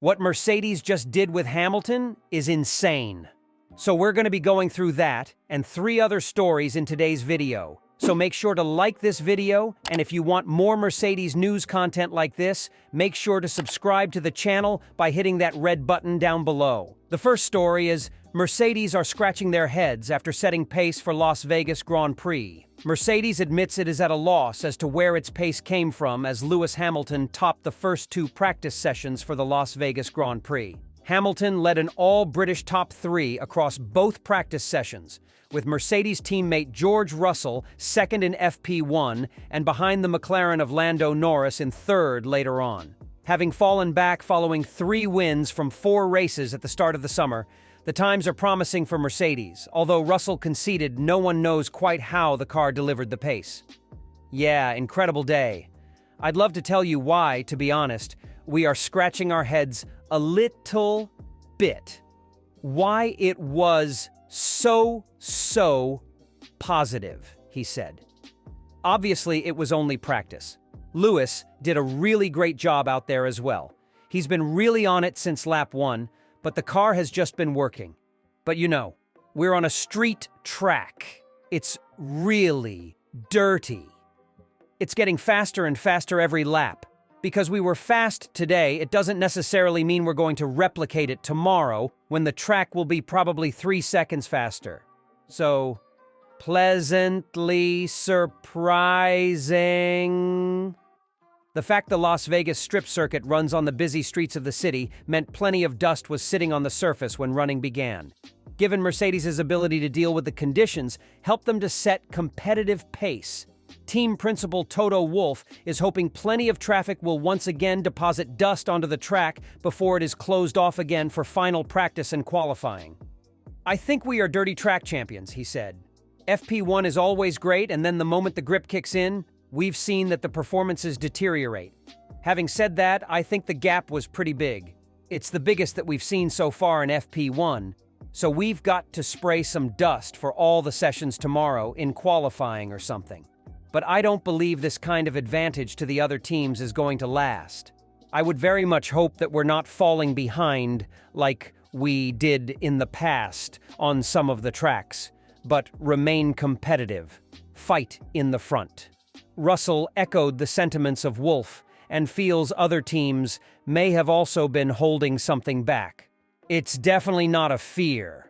What Mercedes just did with Hamilton is insane. So we're going to be going through that and 3 other stories in today's video. So make sure to like this video, and if you want more Mercedes news content like this, make sure to subscribe to the channel by hitting that red button down below. The first story is Mercedes are scratching their heads after setting pace for Las Vegas Grand Prix. Mercedes admits it is at a loss as to where its pace came from as Lewis Hamilton topped the first 2 practice sessions for the Las Vegas Grand Prix. Hamilton led an all-British top 3 across both practice sessions, with Mercedes teammate George Russell second in FP1 and behind the McLaren of Lando Norris in third later on. Having fallen back following 3 wins from 4 races at the start of the summer, the times are promising for Mercedes, although Russell conceded no one knows quite how the car delivered the pace. Yeah, incredible day. I'd love to tell you why, to be honest. We are scratching our heads a little bit. Why it was so positive, he said. Obviously, it was only practice. Lewis did a really great job out there as well. He's been really on it since lap 1, but the car has just been working. But you know, we're on a street track. It's really dirty. It's getting faster and faster every lap. Because we were fast today, it doesn't necessarily mean we're going to replicate it tomorrow, when the track will be probably 3 seconds faster. So, pleasantly surprising. The fact the Las Vegas Strip circuit runs on the busy streets of the city meant plenty of dust was sitting on the surface when running began. Given Mercedes' ability to deal with the conditions, helped them to set competitive pace. Team principal Toto Wolff is hoping plenty of traffic will once again deposit dust onto the track before it is closed off again for final practice and qualifying. "I think we are dirty track champions," he said. "FP1 is always great, and then the moment the grip kicks in, we've seen that the performances deteriorate. Having said that, I think the gap was pretty big. It's the biggest that we've seen so far in FP1, so we've got to spray some dust for all the sessions tomorrow in qualifying or something. But I don't believe this kind of advantage to the other teams is going to last. I would very much hope that we're not falling behind like we did in the past on some of the tracks, but remain competitive, fight in the front." Russell echoed the sentiments of Wolff and feels other teams may have also been holding something back. "It's definitely not a fear.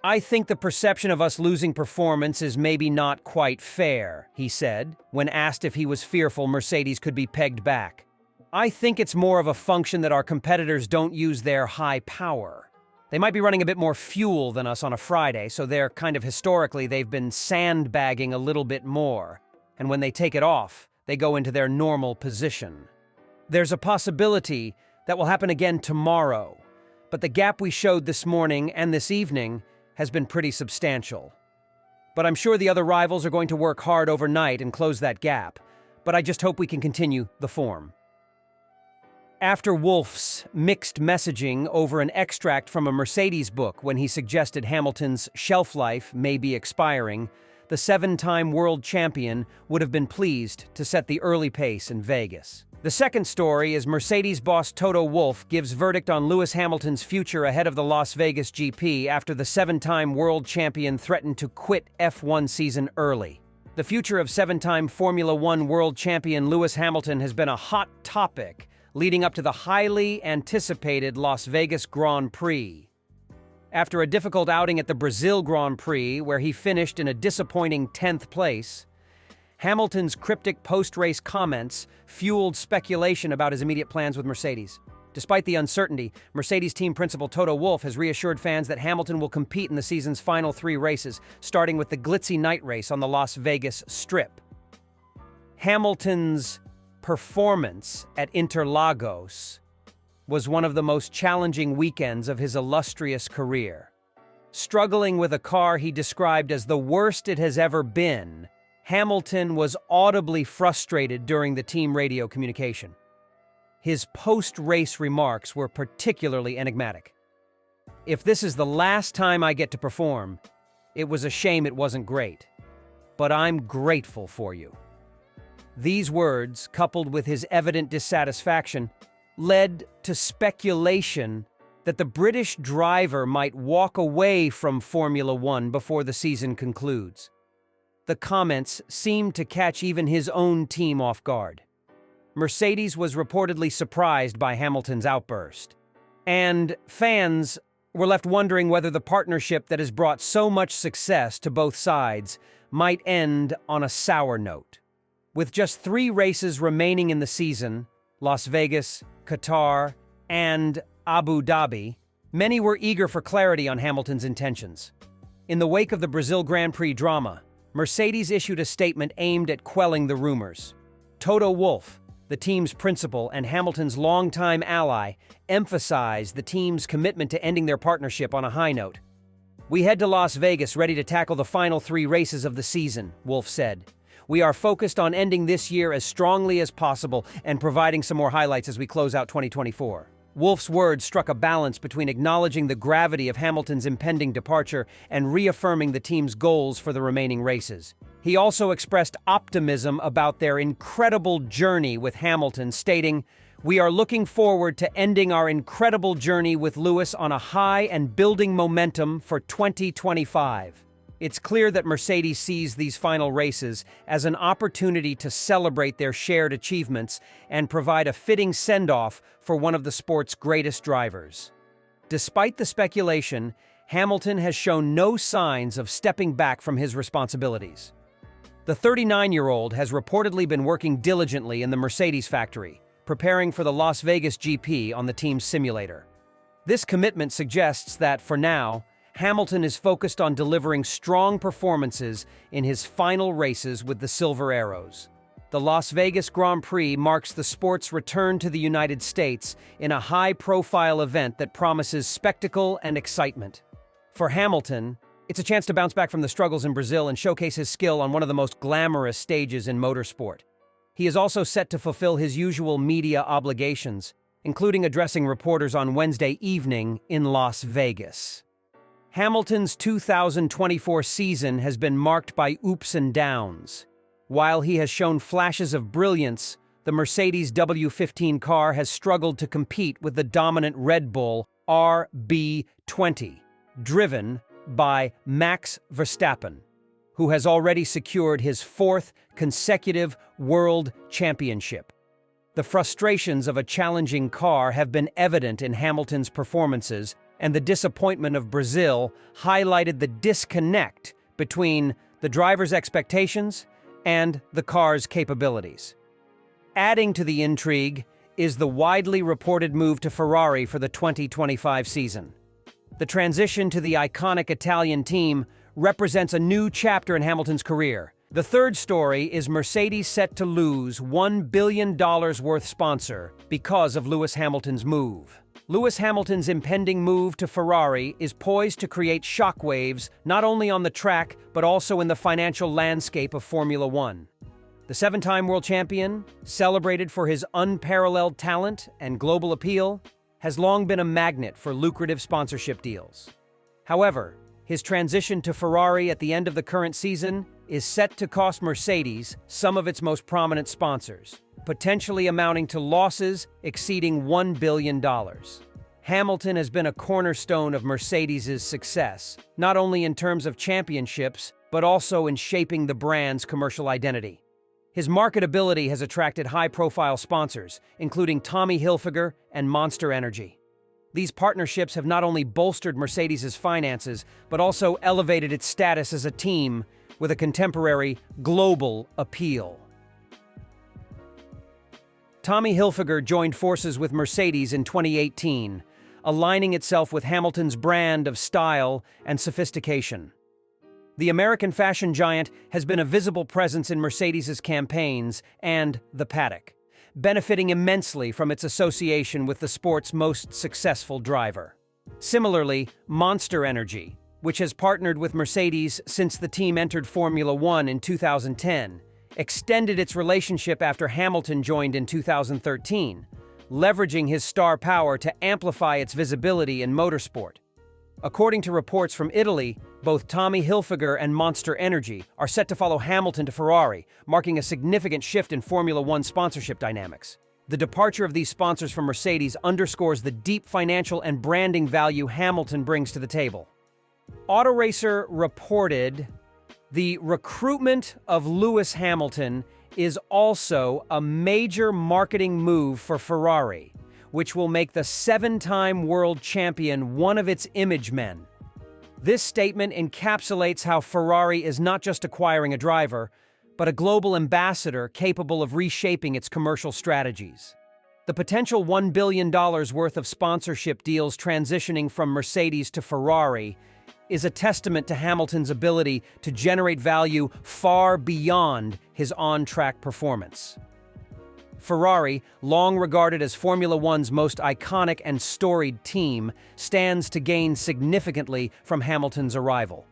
I think the perception of us losing performance is maybe not quite fair," he said, when asked if he was fearful Mercedes could be pegged back. "I think it's more of a function that our competitors don't use their high power. They might be running a bit more fuel than us on a Friday, so they've been sandbagging a little bit more. And when they take it off, they go into their normal position. There's a possibility that will happen again tomorrow, but the gap we showed this morning and this evening has been pretty substantial. But I'm sure the other rivals are going to work hard overnight and close that gap, but I just hope we can continue the form." After Wolff's mixed messaging over an extract from a Mercedes book when he suggested Hamilton's shelf life may be expiring, the 7-time world champion would have been pleased to set the early pace in Vegas. The second story is Mercedes boss Toto Wolff gives verdict on Lewis Hamilton's future ahead of the Las Vegas GP after the 7-time world champion threatened to quit F1 season early. The future of 7-time Formula One world champion Lewis Hamilton has been a hot topic leading up to the highly anticipated Las Vegas Grand Prix. After a difficult outing at the Brazil Grand Prix, where he finished in a disappointing 10th place, Hamilton's cryptic post-race comments fueled speculation about his immediate plans with Mercedes. Despite the uncertainty, Mercedes team principal Toto Wolff has reassured fans that Hamilton will compete in the season's final 3 races, starting with the glitzy night race on the Las Vegas Strip. Hamilton's performance at Interlagos was one of the most challenging weekends of his illustrious career. Struggling with a car he described as the worst it has ever been, Hamilton was audibly frustrated during the team radio communication. His post-race remarks were particularly enigmatic. "If this is the last time I get to perform, it was a shame it wasn't great. But I'm grateful for you." These words, coupled with his evident dissatisfaction, led to speculation that the British driver might walk away from Formula One before the season concludes. The comments seemed to catch even his own team off guard. Mercedes was reportedly surprised by Hamilton's outburst, and fans were left wondering whether the partnership that has brought so much success to both sides might end on a sour note. With just 3 races remaining in the season, Las Vegas, Qatar, and Abu Dhabi, many were eager for clarity on Hamilton's intentions. In the wake of the Brazil Grand Prix drama, Mercedes issued a statement aimed at quelling the rumors. Toto Wolff, the team's principal and Hamilton's longtime ally, emphasized the team's commitment to ending their partnership on a high note. "We head to Las Vegas ready to tackle the final 3 races of the season," Wolff said. "We are focused on ending this year as strongly as possible and providing some more highlights as we close out 2024. Wolff's words struck a balance between acknowledging the gravity of Hamilton's impending departure and reaffirming the team's goals for the remaining races. He also expressed optimism about their incredible journey with Hamilton, stating, "We are looking forward to ending our incredible journey with Lewis on a high and building momentum for 2025. It's clear that Mercedes sees these final races as an opportunity to celebrate their shared achievements and provide a fitting send-off for one of the sport's greatest drivers." Despite the speculation, Hamilton has shown no signs of stepping back from his responsibilities. The 39-year-old has reportedly been working diligently in the Mercedes factory, preparing for the Las Vegas GP on the team's simulator. This commitment suggests that, for now, Hamilton is focused on delivering strong performances in his final races with the Silver Arrows. The Las Vegas Grand Prix marks the sport's return to the United States in a high-profile event that promises spectacle and excitement. For Hamilton, it's a chance to bounce back from the struggles in Brazil and showcase his skill on one of the most glamorous stages in motorsport. He is also set to fulfill his usual media obligations, including addressing reporters on Wednesday evening in Las Vegas. Hamilton's 2024 season has been marked by ups and downs. While he has shown flashes of brilliance, the Mercedes W15 car has struggled to compete with the dominant Red Bull RB20, driven by Max Verstappen, who has already secured his 4th consecutive world championship. The frustrations of a challenging car have been evident in Hamilton's performances, and the disappointment of Brazil highlighted the disconnect between the driver's expectations and the car's capabilities. Adding to the intrigue is the widely reported move to Ferrari for the 2025 season. The transition to the iconic Italian team represents a new chapter in Hamilton's career. The third story is Mercedes set to lose $1 billion worth sponsor because of Lewis Hamilton's move. Lewis Hamilton's impending move to Ferrari is poised to create shockwaves not only on the track but also in the financial landscape of Formula One. The 7-time world champion, celebrated for his unparalleled talent and global appeal, has long been a magnet for lucrative sponsorship deals. However, his transition to Ferrari at the end of the current season is set to cost Mercedes some of its most prominent sponsors, potentially amounting to losses exceeding $1 billion. Hamilton has been a cornerstone of Mercedes' success, not only in terms of championships, but also in shaping the brand's commercial identity. His marketability has attracted high-profile sponsors, including Tommy Hilfiger and Monster Energy. These partnerships have not only bolstered Mercedes' finances, but also elevated its status as a team with a contemporary, global appeal. Tommy Hilfiger joined forces with Mercedes in 2018, aligning itself with Hamilton's brand of style and sophistication. The American fashion giant has been a visible presence in Mercedes' campaigns and the paddock, benefiting immensely from its association with the sport's most successful driver. Similarly, Monster Energy, which has partnered with Mercedes since the team entered Formula One in 2010, extended its relationship after Hamilton joined in 2013, leveraging his star power to amplify its visibility in motorsport. According to reports from Italy, both Tommy Hilfiger and Monster Energy are set to follow Hamilton to Ferrari, marking a significant shift in Formula One sponsorship dynamics. The departure of these sponsors from Mercedes underscores the deep financial and branding value Hamilton brings to the table. Autoracer reported, the recruitment of Lewis Hamilton is also a major marketing move for Ferrari, which will make the 7-time world champion one of its image men. This statement encapsulates how Ferrari is not just acquiring a driver, but a global ambassador capable of reshaping its commercial strategies. The potential $1 billion worth of sponsorship deals transitioning from Mercedes to Ferrari is a testament to Hamilton's ability to generate value far beyond his on-track performance. Ferrari, long regarded as Formula One's most iconic and storied team, stands to gain significantly from Hamilton's arrival.